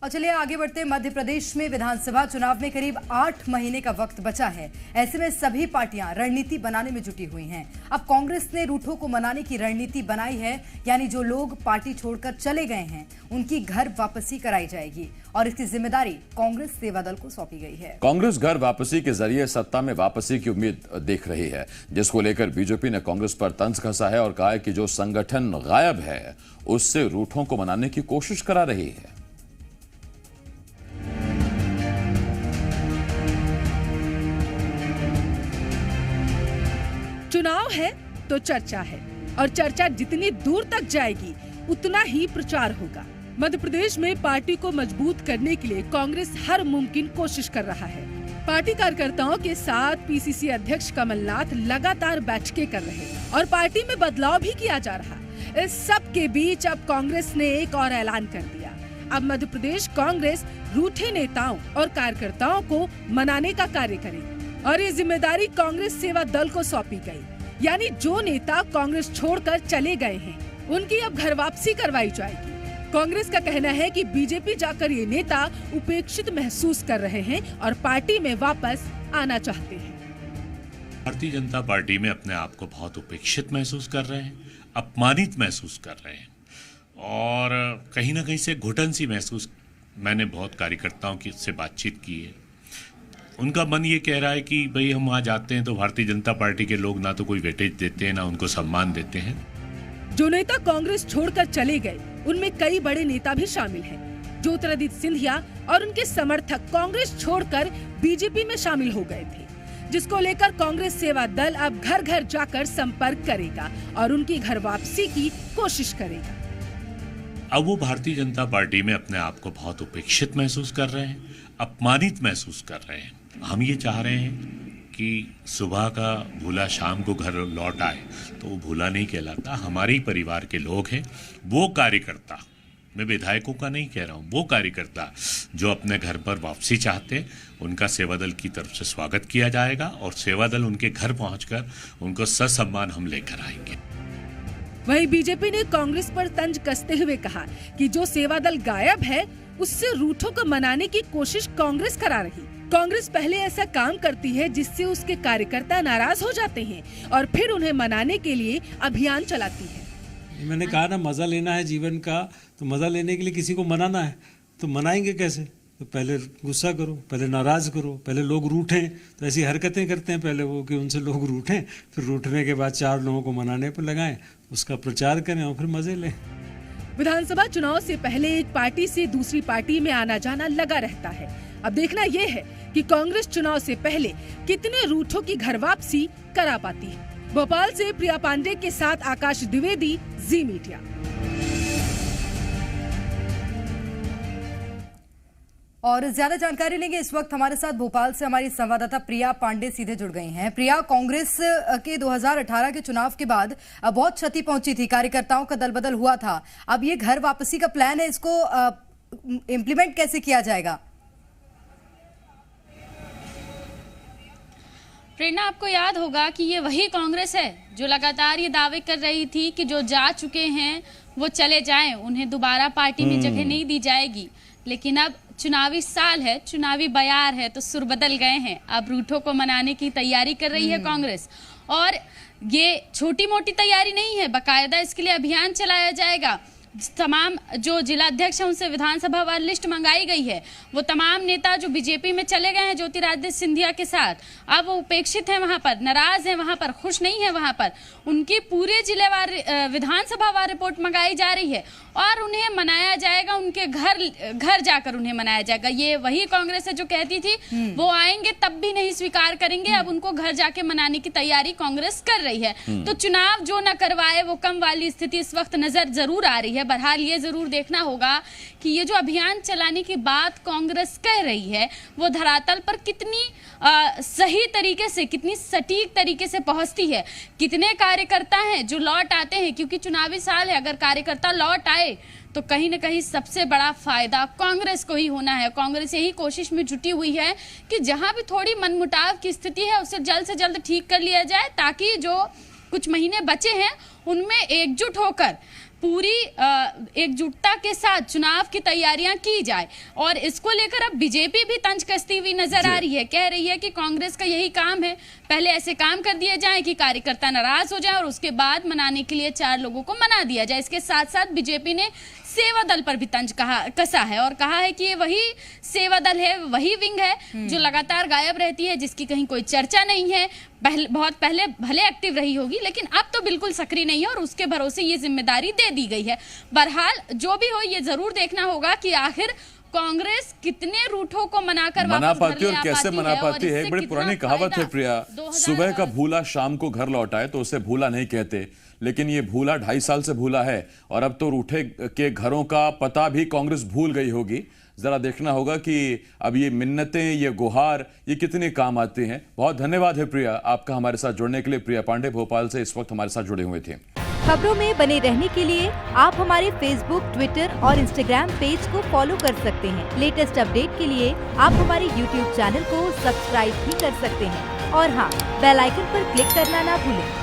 और चलिए आगे बढ़ते। मध्य प्रदेश में विधानसभा चुनाव में करीब 8 महीने का वक्त बचा है। ऐसे में सभी पार्टियां रणनीति बनाने में जुटी हुई हैं। अब कांग्रेस ने रूठों को मनाने की रणनीति बनाई है, यानी जो लोग पार्टी छोड़कर चले गए हैं उनकी घर वापसी कराई जाएगी और इसकी जिम्मेदारी कांग्रेस सेवा दल को सौंपी गई है। कांग्रेस घर वापसी के जरिए सत्ता में वापसी की उम्मीद देख रही है, जिसको लेकर बीजेपी ने कांग्रेस पर तंज कसा है और कहा है कि जो संगठन गायब है उससे रूठों को मनाने की कोशिश करा रही है। चुनाव है तो चर्चा है और चर्चा जितनी दूर तक जाएगी उतना ही प्रचार होगा। मध्य प्रदेश में पार्टी को मजबूत करने के लिए कांग्रेस हर मुमकिन कोशिश कर रहा है। पार्टी कार्यकर्ताओं के साथ पीसीसी अध्यक्ष कमलनाथ लगातार बैठकें कर रहे हैं और पार्टी में बदलाव भी किया जा रहा। इस सब के बीच अब कांग्रेस ने एक और ऐलान कर दिया। अब मध्य प्रदेश कांग्रेस रूठे नेताओं और कार्यकर्ताओं को मनाने का कार्य करेगी और ये जिम्मेदारी कांग्रेस सेवा दल को सौंपी गई। यानी जो नेता कांग्रेस छोड़कर चले गए हैं उनकी अब घर वापसी करवाई जाएगी। कांग्रेस का कहना है कि बीजेपी जाकर ये नेता उपेक्षित महसूस कर रहे हैं और पार्टी में वापस आना चाहते हैं। भारतीय जनता पार्टी में अपने आप को बहुत उपेक्षित महसूस कर रहे हैं, अपमानित महसूस कर रहे हैं और कहीं ना कहीं से घुटन सी महसूस। मैंने बहुत कार्यकर्ताओं की से बातचीत की है। उनका मन ये कह रहा है कि भाई हम वहाँ जाते हैं तो भारतीय जनता पार्टी के लोग ना तो कोई वेटेज देते हैं ना उनको सम्मान देते हैं। जो नेता कांग्रेस छोड़कर चले गए उनमें कई बड़े नेता भी शामिल हैं। ज्योतिरादित्य सिंधिया और उनके समर्थक कांग्रेस छोड़कर बीजेपी में शामिल हो गए थे, जिसको लेकर कांग्रेस सेवा दल अब घर घर जाकर संपर्क करेगा और उनकी घर वापसी की कोशिश करेगा। अब वो भारतीय जनता पार्टी में अपने आप को बहुत उपेक्षित महसूस कर रहे हैं, अपमानित महसूस कर रहे हैं। हम ये चाह रहे हैं कि सुबह का भूला शाम को घर लौट आए, तो वो भूला नहीं कहलाता। हमारे ही परिवार के लोग हैं। वो कार्यकर्ता, मैं विधायकों का नहीं कह रहा हूँ, वो कार्यकर्ता जो अपने घर पर वापसी चाहते हैं उनका सेवादल की तरफ से स्वागत किया जाएगा और सेवादल उनके घर पहुंचकर उनको ससम्मान हम लेकर आएंगे। वहीं बीजेपी ने कांग्रेस पर तंज कसते हुए कहा कि जो सेवादल गायब है उससे रूठों को मनाने की कोशिश कांग्रेस करा रही। कांग्रेस पहले ऐसा काम करती है जिससे उसके कार्यकर्ता नाराज हो जाते हैं और फिर उन्हें मनाने के लिए अभियान चलाती है। मैंने कहा ना, मजा लेना है जीवन का, तो मजा लेने के लिए किसी को मनाना है। तो मनाएंगे कैसे? तो पहले गुस्सा करो, पहले नाराज करो, पहले लोग रूठें। तो ऐसी हरकतें करते हैं पहले वो कि उनसे लोग रूठें, फिर रूठने के बाद 4 लोगों को मनाने पर लगाएं, उसका प्रचार करें और फिर मजे लें। विधानसभा चुनाव से पहले एक पार्टी से दूसरी पार्टी में आना जाना लगा रहता है। अब देखना ये है कि कांग्रेस चुनाव से पहले कितने रूठों की घर वापसी करा पाती है। भोपाल से प्रिया पांडे के साथ आकाश द्विवेदी, जी मीडिया। और ज्यादा जानकारी लेंगे। इस वक्त हमारे साथ भोपाल से हमारी संवाददाता प्रिया पांडे सीधे जुड़ गई हैं। प्रिया, कांग्रेस के 2018 के चुनाव के बाद बहुत क्षति पहुंची थी, कार्यकर्ताओं का दल बदल हुआ था। अब ये घर वापसी का प्लान है, इसको इम्प्लीमेंट कैसे किया जाएगा? प्रेरणा, आपको याद होगा कि ये वही कांग्रेस है जो लगातार ये दावे कर रही थी कि जो जा चुके हैं वो चले जाएं, उन्हें दोबारा पार्टी में जगह नहीं दी जाएगी। लेकिन अब चुनावी साल है, चुनावी बयार है, तो सुर बदल गए हैं। अब रूठों को मनाने की तैयारी कर रही है कांग्रेस और ये छोटी मोटी तैयारी नहीं है, बाकायदा इसके लिए अभियान चलाया जाएगा। तमाम जो जिला अध्यक्ष हैं उनसे विधानसभा वार लिस्ट मंगाई गई है। वो तमाम नेता जो बीजेपी में चले गए हैं ज्योतिरादित्य सिंधिया के साथ, अब वो उपेक्षित हैं, वहां पर नाराज हैं, वहां पर खुश नहीं है, वहां पर उनकी पूरे जिलेवार विधानसभा वार रिपोर्ट मंगाई जा रही है और उन्हें मनाया जाएगा। उनके घर जाकर उन्हें मनाया जाएगा। ये वही कांग्रेस है जो कहती थी वो आएंगे तब भी नहीं स्वीकार करेंगे। अब उनको घर जाके मनाने की तैयारी कांग्रेस कर रही है। तो चुनाव जो न करवाए वो कम वाली स्थिति इस वक्त नजर जरूर आ रही है। बहरहाल ये जरूर देखना होगा कि ये जो अभियान चलाने की बात कांग्रेस कह रही है वो धरातल पर कितनी सही तरीके से, कितनी सटीक तरीके से पहुंचती है। कितने कार्यकर्ता हैं जो लौट आते हैं, क्योंकि चुनावी साल है। अगर कार्यकर्ता लौट आए तो कहीं न कहीं सबसे बड़ा फायदा कांग्रेस को ही होना है। कांग्रेस यही कोशिश में जुटी हुई है कि जहां भी थोड़ी मनमुटाव की स्थिति है उसे जल्द से जल्द ठीक कर लिया जाए, ताकि जो कुछ महीने बचे हैं उनमें एकजुट होकर पूरी एकजुटता के साथ चुनाव की तैयारियां की जाए। और इसको लेकर अब बीजेपी भी तंज कसती हुई नजर आ रही है, कह रही है कि कांग्रेस का यही काम है, पहले ऐसे काम कर दिए जाएं कि कार्यकर्ता नाराज हो जाए और उसके बाद मनाने के लिए 4 लोगों को मना दिया जाए। इसके साथ साथ बीजेपी ने सेवा दल पर भी तंज कसा है और कहा है कि ये वही सेवा दल है, वही विंग है जो लगातार गायब रहती है, जिसकी कहीं कोई चर्चा नहीं है। बहुत पहले भले एक्टिव रही होगी, लेकिन अब तो बिल्कुल सक्रिय नहीं है और उसके भरोसे ये जिम्मेदारी दे दी गई है। बहरहाल जो भी हो, ये जरूर देखना होगा कि आखिर कांग्रेस कितने रूठों को मनाकर मना पाती और कैसे मना पाती है। एक बड़ी पुरानी कहावत है प्रिया, सुबह का भूला शाम को घर लौटाए, तो उसे भूला नहीं कहते, लेकिन ये भूला 2.5 साल से भूला है और अब तो रूठे के घरों का पता भी कांग्रेस भूल गई होगी। जरा देखना होगा कि अब ये मिन्नतें, ये गुहार, ये कितने काम आते हैं। बहुत धन्यवाद है प्रिया आपका हमारे साथ जुड़ने के लिए। प्रिया पांडे भोपाल से इस वक्त हमारे साथ जुड़े हुए थे। खबरों में बने रहने के लिए आप हमारे फेसबुक, ट्विटर और इंस्टाग्राम पेज को फॉलो कर सकते हैं। लेटेस्ट अपडेट के लिए आप हमारे यूट्यूब चैनल को सब्सक्राइब भी कर सकते हैं और हाँ, बेल आइकन पर क्लिक करना ना भूलें।